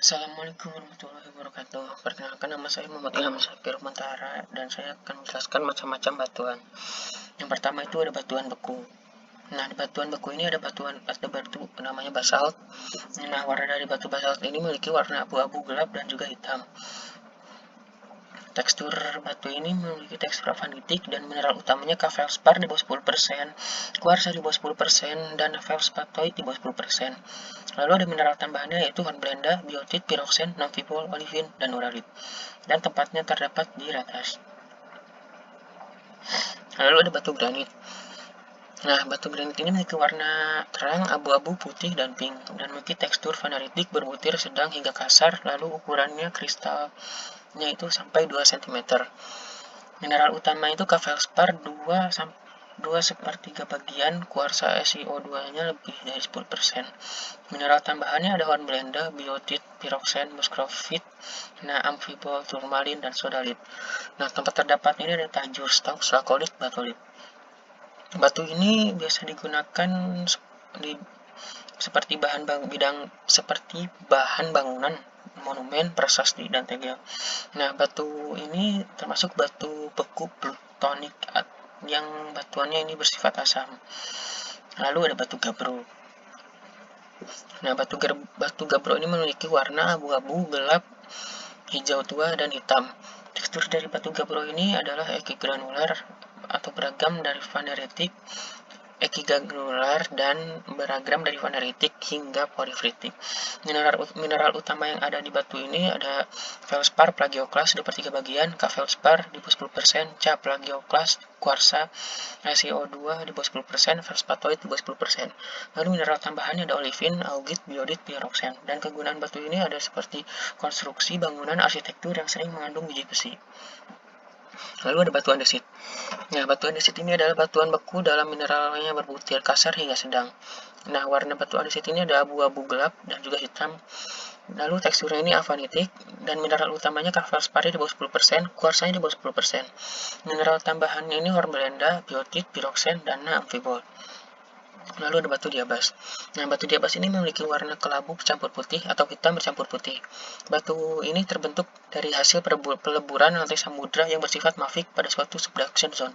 Assalamualaikum warahmatullahi wabarakatuh. Perkenalkan, nama saya Muhammad Ilham Syafir Mantara dan saya akan menjelaskan macam-macam batuan. Yang pertama itu ada batuan beku. Nah, di batuan beku ini ada batu namanya basalt. Nah, warna dari batu basalt ini memiliki warna abu-abu gelap dan juga hitam. Tekstur batu ini memiliki tekstur avanitik dan mineral utamanya feldspar di bawah 10%, kuarsa di bawah 10%, dan feldspatoid di bawah 10%. Lalu ada mineral tambahannya yaitu hornblenda, biotit, piroksen, nafibol, olivin, dan uralit. Dan tempatnya terdapat di ratas. Lalu ada batu granit. Nah, batu granit ini memiliki warna terang, abu-abu, putih, dan pink, dan memiliki tekstur vaneritik berbutir sedang hingga kasar, lalu ukurannya kristalnya itu sampai 2 cm. Mineral utama itu feldspar 2/3 bagian, kuarsa SiO2-nya lebih dari 10%. Mineral tambahannya ada hornblenda, biotit, piroksen, muscovite, amfibol, turmalin, dan sodalit. Nah, tempat terdapatnya ini ada tajur, stok, slakolit, batolit. Batu ini biasa digunakan di, seperti bahan bangunan, monumen, prasasti, dan tegel. Nah, batu ini termasuk batu beku plutonik yang batuannya ini bersifat asam. Lalu ada batu gabro. Nah, batu gabro ini memiliki warna abu-abu gelap, hijau tua, dan hitam. Tekstur dari batu gabro ini adalah ekigranular atau beragam dari vaneritik, ekigranular dan beragam dari vaneritik hingga porifritik. Mineral utama yang ada di batu ini ada feldspar plagioklas 2/3 bagian, feldspar di bawah 10%, plagioklas, kuarsa, SiO2 di bawah 10%, feldspatoid di bawah 10%. Lalu mineral tambahannya ada olivin, augit, biodit, piroksen. Dan kegunaan batu ini ada seperti konstruksi, bangunan, arsitektur yang sering mengandung biji besi. Lalu ada batu andesit. Nah, batu andesit ini adalah batuan beku dalam mineralnya berbutir kasar hingga sedang. Nah, warna batu andesit ini ada abu-abu gelap dan juga hitam. Lalu teksturnya ini avanitik dan mineral utamanya feldspar di bawah 10%, kuarsanya di bawah 10%. Mineral tambahannya ini hornblenda, biotit, piroksen, dan amfibol. Lalu ada batu diabas. Nah, batu diabas ini memiliki warna kelabu bercampur putih atau hitam bercampur putih. Batu ini terbentuk dari hasil peleburan lantai samudra yang bersifat mafik pada suatu subduction zone.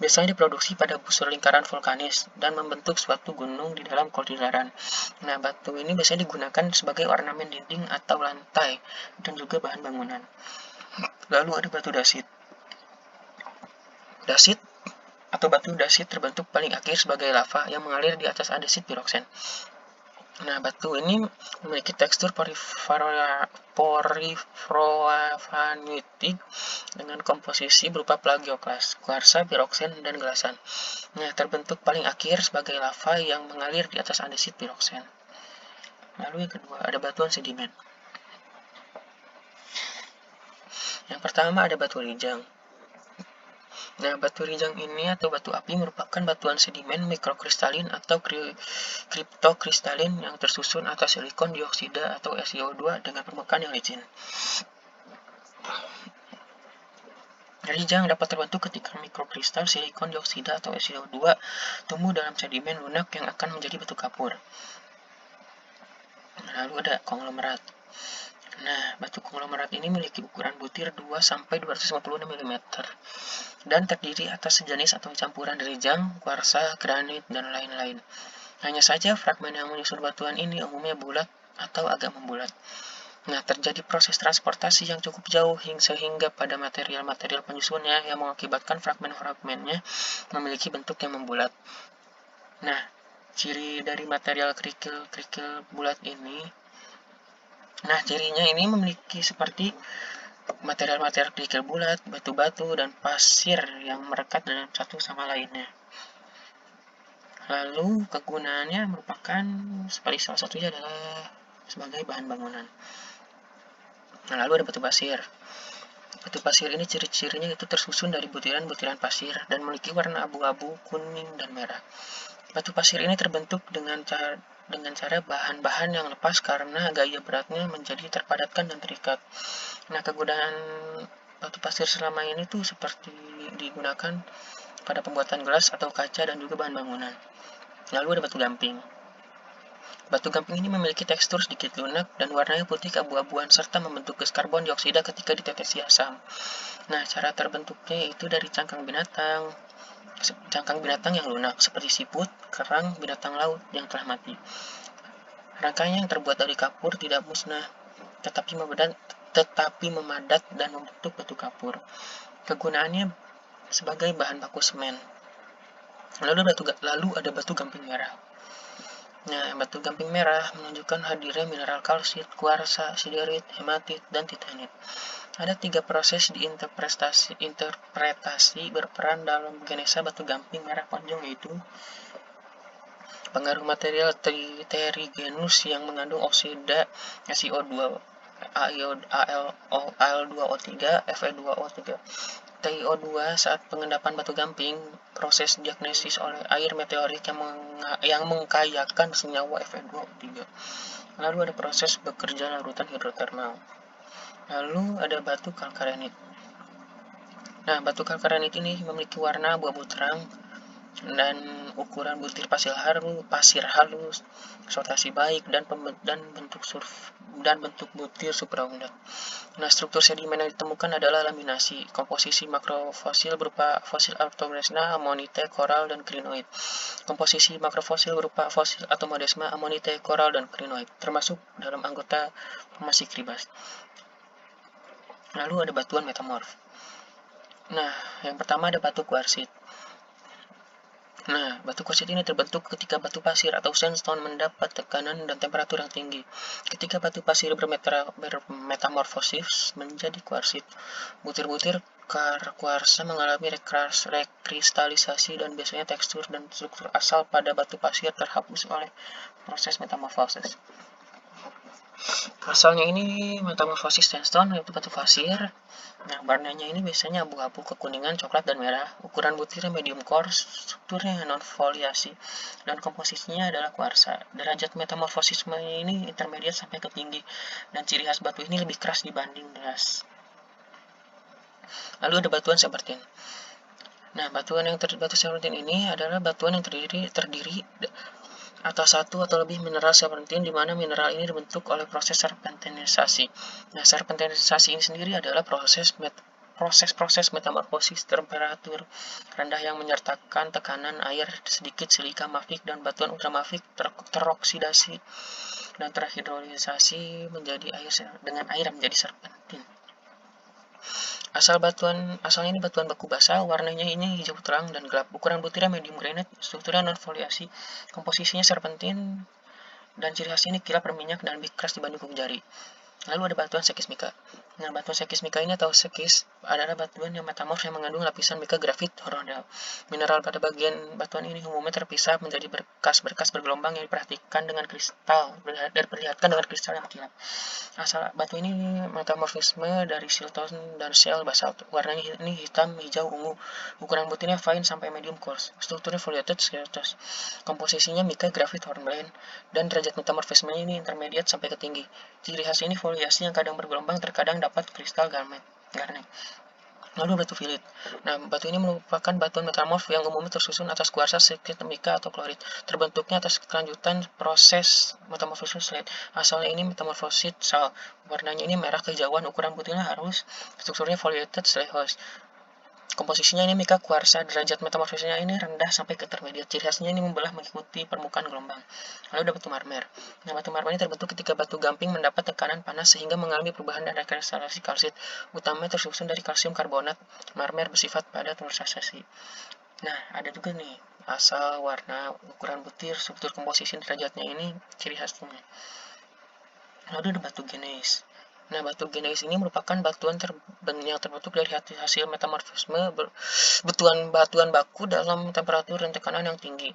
Biasanya diproduksi pada busur lingkaran vulkanis dan membentuk suatu gunung di dalam kulderan. Nah, batu ini biasanya digunakan sebagai ornamen dinding atau lantai dan juga bahan bangunan. Lalu ada batu dasit. Dasit atau batu dasit terbentuk paling akhir sebagai lava yang mengalir di atas andesit piroksen. Nah, batu ini memiliki tekstur porifrovanuitik dengan komposisi berupa plagioklas, kuarsa, piroksen, dan gelasan. Nah, terbentuk paling akhir sebagai lava yang mengalir di atas andesit piroksen. Lalu yang kedua, ada batuan sedimen. Yang pertama ada batu rijang. Nah, batu rijang ini atau batu api merupakan batuan sedimen mikrokristalin atau kriptokristalin yang tersusun atas silikon dioksida atau SiO2 dengan permukaan yang licin. Rijang dapat terbentuk ketika mikrokristal silikon dioksida atau SiO2 tumbuh dalam sedimen lunak yang akan menjadi batu kapur. Lalu ada konglomerat. Nah, batu konglomerat ini memiliki ukuran butir 2-256 mm dan terdiri atas sejenis atau campuran rijang, kuarsa, granit, dan lain-lain. Hanya saja fragmen yang menyusun batuan ini umumnya bulat atau agak membulat. Nah, terjadi proses transportasi yang cukup jauh sehingga pada material-material penyusunnya yang mengakibatkan fragmen-fragmennya memiliki bentuk yang membulat. Nah, ciri dari material kerikil-kerikil bulat ini, cirinya ini memiliki seperti material-material kerikil bulat, batu-batu, dan pasir yang merekat dengan satu sama lainnya. Lalu kegunaannya merupakan seperti salah satunya adalah sebagai bahan bangunan. Nah, lalu ada batu pasir. Batu pasir ini ciri-cirinya itu tersusun dari butiran-butiran pasir dan memiliki warna abu-abu, kuning, dan merah. Batu pasir ini terbentuk dengan cara bahan-bahan yang lepas karena gaya beratnya menjadi terpadatkan dan terikat. Nah, kegunaan batu pasir selama ini tuh seperti digunakan pada pembuatan gelas atau kaca dan juga bahan bangunan. Lalu ada batu gamping. Batu gamping ini memiliki tekstur sedikit lunak dan warnanya putih keabu-abuan serta membentuk gas karbon dioksida ketika ditetesi asam. Nah, cara terbentuknya yaitu dari cangkang binatang yang lunak seperti siput, kerang, binatang laut yang telah mati. Rangkaian yang terbuat dari kapur tidak musnah, tetapi memadat dan membentuk batu kapur. Kegunaannya sebagai bahan baku semen. Lalu ada batu gamping merah. Nah, batu gamping merah menunjukkan hadirnya mineral kalsit, kuarsa, siderit, hematit, dan titanit. Ada 3 proses interpretasi berperan dalam genesa batu gamping merah panjang, yaitu pengaruh material terrigenous yang mengandung oksida SiO2, Al2O3, Fe2O3, TiO2 saat pengendapan batu gamping, proses diagnosis oleh air meteorit yang mengkayakan senyawa Fe2O3. Lalu ada proses bekerja larutan hidrotermal. Lalu ada batu kalkarenit. Nah, batu kalkarenit ini memiliki warna abu-abu terang dan ukuran butir pasir halus, sortasi baik, dan bentuk butir supraundat. Nah, struktur sedimen yang ditemukan adalah laminasi, komposisi makrofosil berupa fosil Artomesma, Amonite, koral, dan krinoid. Komposisi makrofosil berupa fosil Atomodesma, Amonite, koral, dan krinoid, termasuk dalam anggota formasi kribas. Lalu ada batuan metamorf. Nah, yang pertama ada batu kuarsit. Nah, batu kuarsit ini terbentuk ketika batu pasir atau sandstone mendapat tekanan dan temperatur yang tinggi. Ketika batu pasir bermetamorfosis menjadi kuarsit, butir-butir kuarsa mengalami rekristalisasi dan biasanya tekstur dan struktur asal pada batu pasir terhapus oleh proses metamorfosis. Asalnya ini metamorfosis sandstone yaitu batu pasir. Nah, warnanya ini biasanya abu-abu kekuningan, coklat, dan merah. Ukuran butirnya medium core, strukturnya non-foliasi, dan komposisinya adalah kuarsa. Derajat metamorfosisme ini intermediate sampai ke tinggi, dan ciri khas batu ini lebih keras dibanding gas. Lalu ada batuan serpentin. Nah, batu serpentin ini adalah batuan yang terdiri atas satu atau lebih mineral serpentin, di mana mineral ini dibentuk oleh proses serpentinisasi. Nah, serpentinisasi ini sendiri adalah proses metamorfosis temperatur rendah yang menyertakan tekanan air sedikit, silika mafik, dan batuan ultramafik teroksidasi dan terhidrolisasi dengan air menjadi serpentin. Asalnya ini batuan baku basa, warnanya ini hijau terang dan gelap. Ukuran butirnya medium granite, strukturnya non-foliasi, komposisinya serpentin, dan ciri khas ini kilap berminyak dan lebih keras dibanding kuku jari. Lalu ada batuan sekismika. Nah, batuan sekismika ini atau sekis adalah batuan yang metamorf yang mengandung lapisan mika grafit horizontal. Mineral pada bagian batuan ini umumnya terpisah menjadi berkas-berkas bergelombang yang diperlihatkan dengan kristal yang kilap. Asal batu ini metamorfisme dari siltone dan shell basalt. Warnanya ini hitam, hijau, ungu. Ukuran butirnya fine sampai medium coarse. Strukturnya foliated skeletous. Komposisinya mika grafit hornblende, dan derajat metamorfismenya ini intermediate sampai ke tinggi. Ciri khas ini foliasi yang kadang bergelombang, terkadang dapat kristal garnet. Lalu batu filit. Nah, batu ini merupakan batuan metamorf yang umumnya tersusun atas kuarsa, silkat, mika, atau klorit. Terbentuknya atas kelanjutan proses metamorfosis slate. Asalnya ini metamorfosis sal. Warnanya ini merah kehijauan, ukuran butirnya halus, strukturnya foliated slehos. Komposisinya ini mika kuarsa, derajat metamorfisnya ini rendah sampai ke intermediate. Ciri khasnya ini membelah mengikuti permukaan gelombang. Lalu ada batu marmer. Nah, batu marmer ini terbentuk ketika batu gamping mendapat tekanan panas sehingga mengalami perubahan dan rekristalasi kalsit. Utamanya tersusun dari kalsium karbonat. Marmer bersifat padat mersasasi. Nah, ada juga nih asal, warna, ukuran butir, struktur komposisi derajatnya ini ciri khasnya. Lalu ada batu gneis. Nah, batu gneis ini merupakan batuan yang terbentuk dari hasil metamorfisme batuan baku dalam temperatur dan tekanan yang tinggi.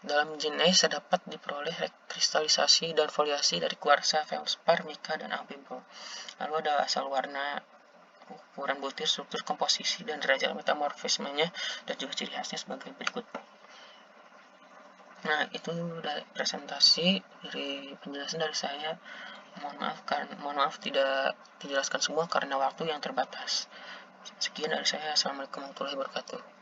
Dalam gneis dapat diperoleh kristalisasi dan foliasi dari kuarsa, feldspar, mika, dan albedo. Lalu ada asal, warna, ukuran butir, struktur komposisi, dan derajat metamorfismenya, dan juga ciri khasnya sebagai berikut. Nah, itu udah presentasi dari penjelasan dari saya. Mohon maaf tidak dijelaskan semua karena waktu yang terbatas. Sekian dari saya. Assalamualaikum warahmatullahi wabarakatuh.